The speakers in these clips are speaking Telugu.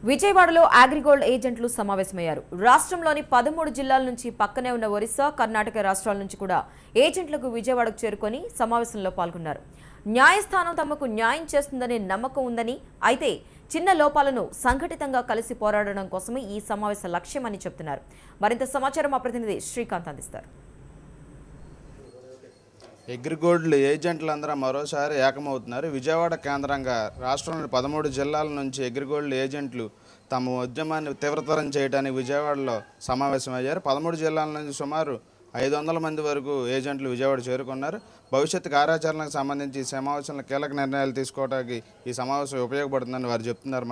విజయవాడలో అగ్రిగోల్డ్ ఏజెంట్లు సమావేశమయ్యారు. రాష్ట్రంలోని 13 జిల్లాల నుంచి పక్కనే ఉన్న ఒరిస్సా, కర్ణాటక రాష్ట్రాల నుంచి కూడా ఏజెంట్లకు విజయవాడకు చేరుకొని సమావేశంలో పాల్గొన్నారు. న్యాయస్థానం తమకు న్యాయం చేస్తుందనే నమ్మకం ఉందని, అయితే చిన్న లోపాలను సంఘటితంగా కలిసి పోరాడడం కోసమే ఈ సమావేశ లక్ష్యమని చెబుతున్నారు. మరింత సమాచారం మా ప్రతినిధి శ్రీకాంత్ అందిస్తారు. అగ్రిగోల్డ్ ఏజెంట్లందరూ మరోసారి ఏకమవుతున్నారు. విజయవాడ కేంద్రంగా రాష్ట్రంలోని 13 జిల్లాల నుంచి అగ్రిగోల్డ్ ఏజెంట్లు తమ ఉద్యమాన్ని తీవ్రతరం చేయడానికి విజయవాడలో సమావేశమయ్యారు. 13 జిల్లాల నుంచి సుమారు 500 మంది వరకు ఏజెంట్లు విజయవాడ చేరుకున్నారు. భవిష్యత్తు కార్యాచరణకు సంబంధించి ఈ సమావేశంలో కీలక నిర్ణయాలు తీసుకోవడానికి ఈ సమావేశం ఉపయోగపడుతుందని వారు చెప్తున్నారు.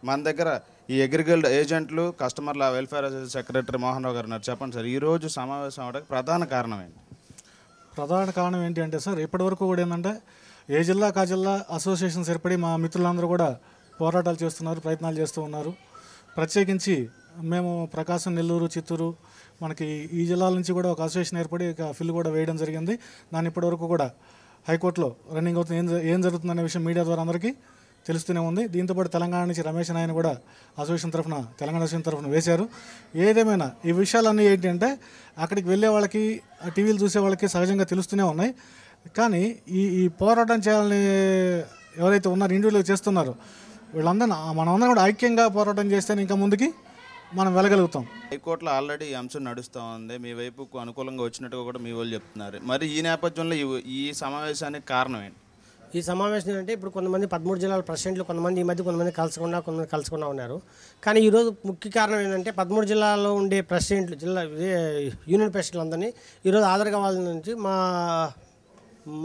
మన దగ్గర ఈ అగ్రిగోల్డ్ ఏజెంట్లు కస్టమర్ల welfare association secretary Mohan Rao గారు ఉన్నారు. చెప్పండి సార్, ఈరోజు సమావేశం అవడానికి ప్రధాన కారణం ఏంటి? ప్రధాన కారణం ఏంటి అంటే సార్, ఇప్పటివరకు కూడా ఏంటంటే ఏ జిల్లా కా జిల్లా అసోసియేషన్స్ ఏర్పడి మా మిత్రులందరూ కూడా పోరాటాలు చేస్తున్నారు, ప్రయత్నాలు చేస్తూ ఉన్నారు. ప్రత్యేకించి మేము ప్రకాశం, నెల్లూరు, చిత్తూరు మనకి ఈ జిల్లాల నుంచి కూడా ఒక అసోసియేషన్ ఏర్పడి ఫిల్ కూడా వేయడం జరిగింది. దాన్ని ఇప్పటివరకు కూడా హైకోర్టులో రన్నింగ్ అవుతుంది. ఏం జరుగుతుందనే విషయం మీడియా ద్వారా అందరికీ తెలుస్తూనే ఉంది. దీంతోపాటు తెలంగాణ నుంచి రమేష్ నాయన కూడా తెలంగాణ అసోసియేషన్ తరఫున వేశారు. ఏదేమైనా ఈ విషయాలన్నీ ఏంటి అంటే అక్కడికి వెళ్ళే వాళ్ళకి, టీవీలు చూసే వాళ్ళకి సహజంగా తెలుస్తూనే ఉన్నాయి. కానీ ఈ పోరాటం చేయాలని ఎవరైతే ఉన్నారో, ఇండివిజువల్గా చేస్తున్నారో వీళ్ళందరూ మనమందరం కూడా ఐక్యంగా పోరాటం చేస్తేనే ఇంకా ముందుకి మనం వెళ్ళగలుగుతాం. హైకోర్టులో ఆల్రెడీ ఈ అంశం నడుస్తూ ఉంది. మీ వైపుకు అనుకూలంగా వచ్చినట్టుగా కూడా మీ వాళ్ళు చెప్తున్నారు. మరి ఈ నేపథ్యంలో ఈ సమావేశానికి కారణం ఏంటి? ఈ సమావేశం అంటే ఇప్పుడు కొంతమంది 13 జిల్లాల ప్రెసిడెంట్లు కొంతమంది ఈ మధ్య కొంతమంది కలుసుకున్నా ఉన్నారు. కానీ ఈరోజు ముఖ్య కారణం ఏంటంటే 13 జిల్లాలో ఉండే ప్రెసిడెంట్లు, యూనియన్ ప్రెసిడెంట్లు అందరినీ ఈరోజు ఆధార్ కావాల నుంచి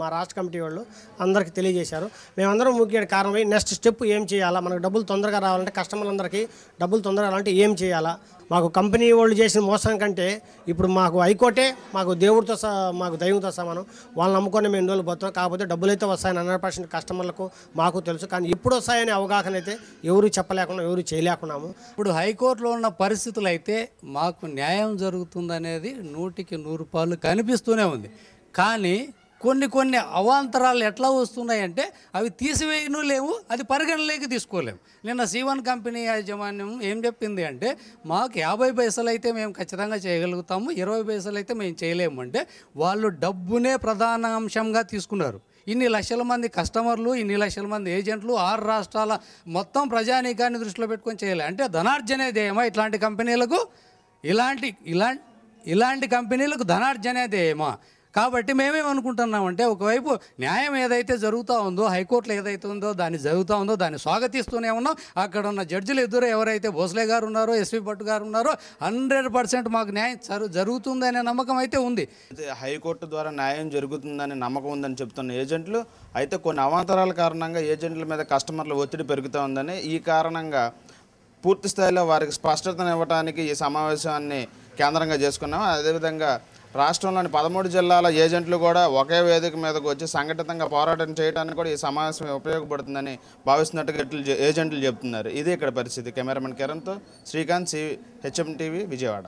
మా రాష్ట్ర కమిటీ వాళ్ళు అందరికీ తెలియజేశారు. మేమందరం ముఖ్య కారణమై నెక్స్ట్ స్టెప్ ఏం చేయాలా, మనకు డబ్బులు తొందరగా రావాలంటే, కస్టమర్లందరికీ డబ్బులు తొందరగా రావాలంటే ఏం చేయాలా, మాకు కంపెనీ వాళ్ళు చేసిన మోసం కంటే ఇప్పుడు మాకు హైకోర్టే మాకు దేవుడితో మాకు దైవంతో సమానం. వాళ్ళని నమ్ముకొని మేము రోజులు పోతాం. కాకపోతే డబ్బులు అయితే వస్తాయని 100% కస్టమర్లకు మాకు తెలుసు. కానీ ఇప్పుడు వస్తాయనే అవగాహన అయితే ఎవరు చెప్పలేకుండా, ఎవరు చేయలేకున్నాము. ఇప్పుడు హైకోర్టులో ఉన్న పరిస్థితులు అయితే మాకు న్యాయం జరుగుతుందనేది 100కి 100 కనిపిస్తూనే ఉంది. కానీ కొన్ని అవాంతరాలు ఎట్లా వస్తున్నాయంటే అవి తీసివేయను లేవు, అది పరిగణలోకి తీసుకోలేము. నిన్న C1 కంపెనీ యాజమాన్యం ఏం చెప్పింది అంటే మాకు 50 పైసలు అయితే మేము ఖచ్చితంగా చేయగలుగుతాము, 20 పైసలు అయితే మేము చేయలేము అంటే వాళ్ళు డబ్బునే ప్రధాన అంశంగా తీసుకున్నారు. ఇన్ని లక్షల మంది కస్టమర్లు, ఇన్ని లక్షల మంది ఏజెంట్లు, 6 రాష్ట్రాల మొత్తం ప్రజానీకాన్ని దృష్టిలో పెట్టుకొని చేయలే అంటే ధనార్జనే ధ్యేయమా ఇట్లాంటి కంపెనీలకు? ఇలాంటి కంపెనీలకు ధనార్జనే ధ్యేయమా? కాబట్టి మేమేమనుకుంటున్నామంటే ఒకవైపు న్యాయం ఏదైతే జరుగుతూ ఉందో, హైకోర్టులో ఏదైతే ఉందో దాన్ని జరుగుతూ ఉందో దాన్ని స్వాగతిస్తూనే ఉన్నాం. అక్కడ ఉన్న జడ్జిలు ఎదురు ఎవరైతే భోస్లే గారు ఉన్నారో, ఎస్వి భట్ గారు ఉన్నారో 100% మాకు న్యాయం జరుగుతుందనే నమ్మకం అయితే ఉంది. హైకోర్టు ద్వారా న్యాయం జరుగుతుందనే నమ్మకం ఉందని చెప్తున్న ఏజెంట్లు అయితే కొన్ని అవాంతరాల కారణంగా ఏజెంట్ల మీద కస్టమర్ల ఒత్తిడి పెరుగుతూ ఉందని, ఈ కారణంగా పూర్తి స్థాయిలో వారికి స్పష్టతనివ్వడానికి ఈ సమావేశాన్ని కేంద్రంగా చేసుకున్నాం. అదేవిధంగా రాష్ట్రంలోని 13 జిల్లాల ఏజెంట్లు కూడా ఒకే వేదిక మీదకు వచ్చి సంఘటితంగా పోరాటం చేయడానికి కూడా ఈ సమావేశం ఉపయోగపడుతుందని భావిస్తున్నట్టుగా ఏజెంట్లు చెబుతున్నారు. ఇది ఇక్కడ పరిస్థితి. కెమెరామెన్ కిరణ్తో శ్రీకాంత్, HM TV, విజయవాడ.